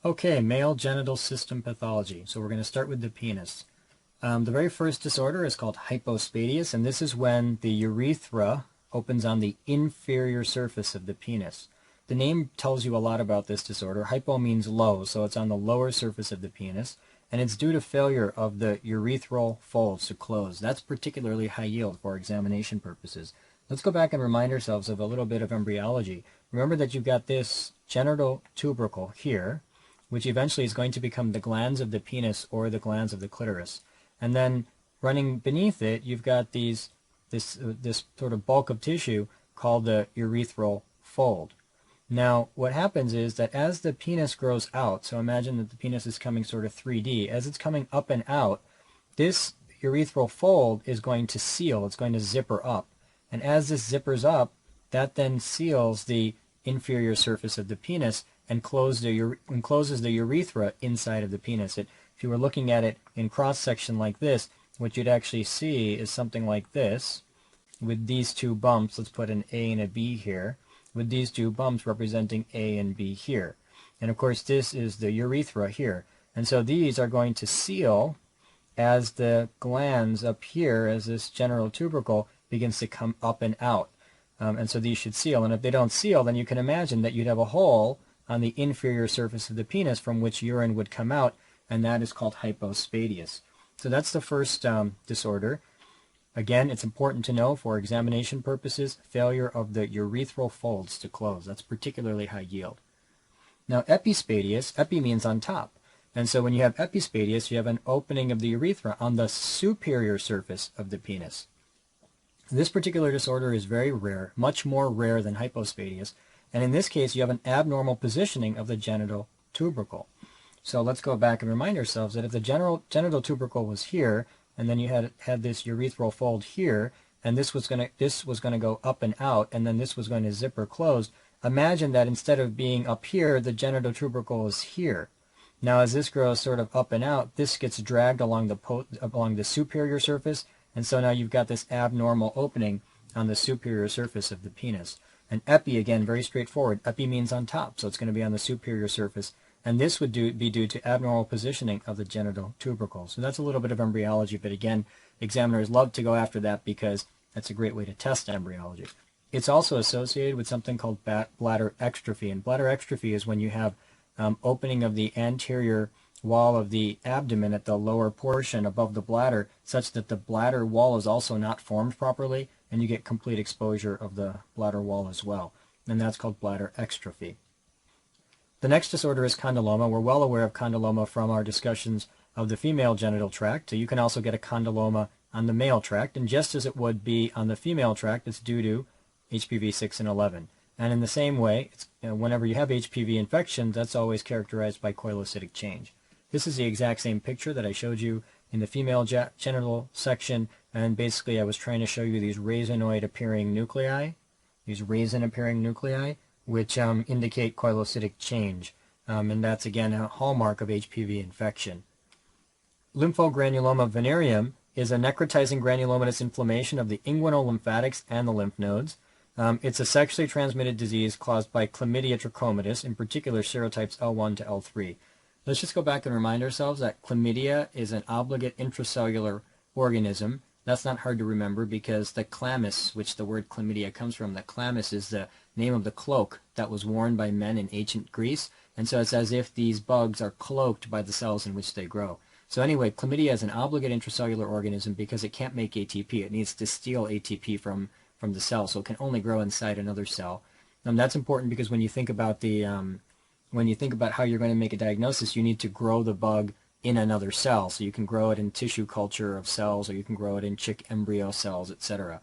Okay, male genital system pathology. So we're going to start with the penis. The very first disorder is called hypospadias, and this is when the urethra opens on the inferior surface of the penis. The name tells you a lot about this disorder. Hypo means low, so it's on the lower surface of the penis, and it's due to failure of the urethral folds to close. That's particularly high yield for examination purposes. Let's go back and remind ourselves of a little bit of embryology. Remember that you've got this genital tubercle here, which eventually is going to become the glands of the penis or the glands of the clitoris. And then running beneath it, you've got this sort of bulk of tissue called the urethral fold. Now, what happens is that as the penis grows out, so imagine that the penis is coming sort of 3D, as it's coming up and out, this urethral fold is going to seal, it's going to zipper up. And as this zippers up, that then seals the inferior surface of the penis and closes the urethra inside of the penis. If you were looking at it in cross-section like this, what you'd actually see is something like this, with these two bumps. Let's put an A and a B here, with these two bumps representing A and B here. And of course this is the urethra here. And so these are going to seal as the glands up here, as this genital tubercle begins to come up and out. And so these should seal. And if they don't seal, then you can imagine that you'd have a hole on the inferior surface of the penis from which urine would come out, and that is called hypospadias. So that's the first disorder. Again, it's important to know for examination purposes, failure of the urethral folds to close. That's particularly high yield. Now epispadias, epi means on top. And so when you have epispadias, you have an opening of the urethra on the superior surface of the penis. This particular disorder is very rare, much more rare than hypospadias. And in this case, you have an abnormal positioning of the genital tubercle. So let's go back and remind ourselves that if the genital tubercle was here, and then you had this urethral fold here, and this was going to go up and out, and then this was going to zipper closed. Imagine that instead of being up here, the genital tubercle is here. Now, as this grows sort of up and out, this gets dragged along the superior surface, and so now you've got this abnormal opening on the superior surface of the penis. And epi, again, very straightforward. Epi means on top, so it's going to be on the superior surface. And this would be due to abnormal positioning of the genital tubercle. So that's a little bit of embryology, but again, examiners love to go after that because that's a great way to test embryology. It's also associated with something called bladder exstrophy. And bladder exstrophy is when you have opening of the anterior wall of the abdomen at the lower portion above the bladder, such that the bladder wall is also not formed properly, and you get complete exposure of the bladder wall as well. And that's called bladder exstrophy. The next disorder is condyloma. We're well aware of condyloma from our discussions of the female genital tract. So you can also get a condyloma on the male tract, and just as it would be on the female tract, it's due to HPV 6 and 11. And in the same way, whenever you have HPV infection, that's always characterized by coilocytic change. This is the exact same picture that I showed you in the female genital section, and basically I was trying to show you these raisin-appearing nuclei, which indicate coilocytic change, and that's again a hallmark of HPV infection. Lymphogranuloma venereum is a necrotizing granulomatous inflammation of the inguinal lymphatics and the lymph nodes. It's a sexually transmitted disease caused by chlamydia trachomatis, in particular serotypes L1 to L3. Let's just go back and remind ourselves that chlamydia is an obligate intracellular organism. That's not hard to remember because the chlamys, which the word chlamydia comes from, the chlamys is the name of the cloak that was worn by men in ancient Greece. And so it's as if these bugs are cloaked by the cells in which they grow. So anyway, chlamydia is an obligate intracellular organism because it can't make ATP. It needs to steal ATP from the cell, so it can only grow inside another cell. That's important because when you think about how you're going to make a diagnosis, you need to grow the bug in another cell. So you can grow it in tissue culture of cells, or you can grow it in chick embryo cells, etc.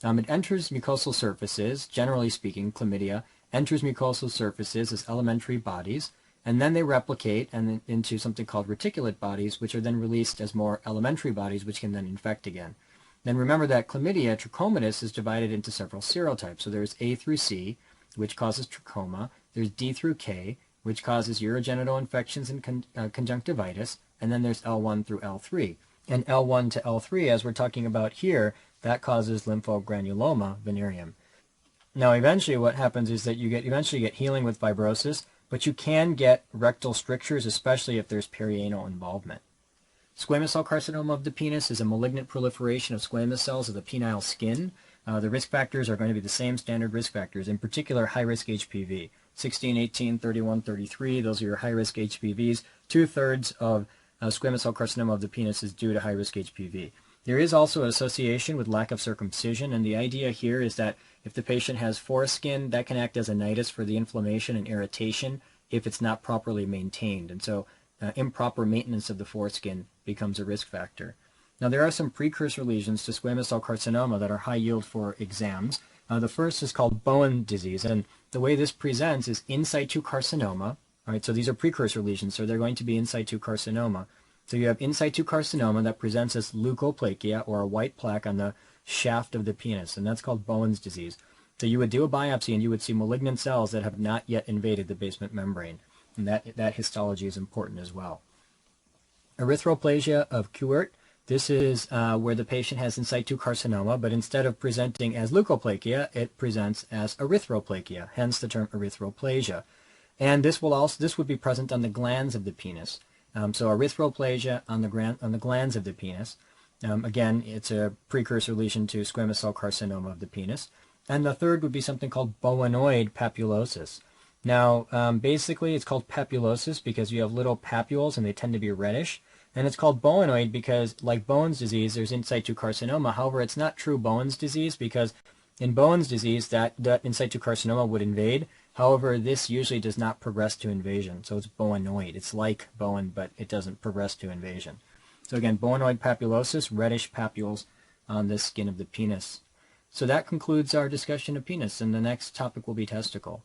It enters mucosal surfaces, generally speaking, chlamydia enters mucosal surfaces as elementary bodies, and then they replicate into something called reticulate bodies, which are then released as more elementary bodies, which can then infect again. Then remember that chlamydia trachomatis is divided into several serotypes. So there's A through C, which causes trachoma. There's D through K, which causes urogenital infections and conjunctivitis, and then there's L1 through L3. And L1 to L3, as we're talking about here, that causes lymphogranuloma venereum. Now, eventually what happens is that you eventually get healing with fibrosis, but you can get rectal strictures, especially if there's perianal involvement. Squamous cell carcinoma of the penis is a malignant proliferation of squamous cells of the penile skin. The risk factors are going to be the same standard risk factors, in particular high-risk HPV. 16, 18, 31, 33, those are your high-risk HPVs. Two-thirds of squamous cell carcinoma of the penis is due to high-risk HPV. There is also an association with lack of circumcision, and the idea here is that if the patient has foreskin, that can act as a nidus for the inflammation and irritation if it's not properly maintained. And so improper maintenance of the foreskin becomes a risk factor. Now, there are some precursor lesions to squamous cell carcinoma that are high yield for exams. The first is called Bowen disease, and the way this presents is in situ carcinoma. All right, so these are precursor lesions, so they're going to be in situ carcinoma. So you have in situ carcinoma that presents as leukoplakia, or a white plaque on the shaft of the penis, and that's called Bowen's disease. So you would do a biopsy and you would see malignant cells that have not yet invaded the basement membrane, and that histology is important as well. Erythroplasia of Kuert. This is where the patient has in situ carcinoma, but instead of presenting as leukoplakia, it presents as erythroplakia, hence the term erythroplasia. And this would be present on the glands of the penis. So erythroplasia on the glands of the penis. Again, it's a precursor lesion to squamous cell carcinoma of the penis. And the third would be something called Bowenoid papulosis. Now, basically, it's called papulosis because you have little papules and they tend to be reddish. And it's called Bowenoid because, like Bowen's disease, there's in situ carcinoma. However, it's not true Bowen's disease because in Bowen's disease, that in situ carcinoma would invade. However, this usually does not progress to invasion. So it's Bowenoid. It's like Bowen, but it doesn't progress to invasion. So again, Bowenoid papulosis, reddish papules on the skin of the penis. So that concludes our discussion of penis, and the next topic will be testicle.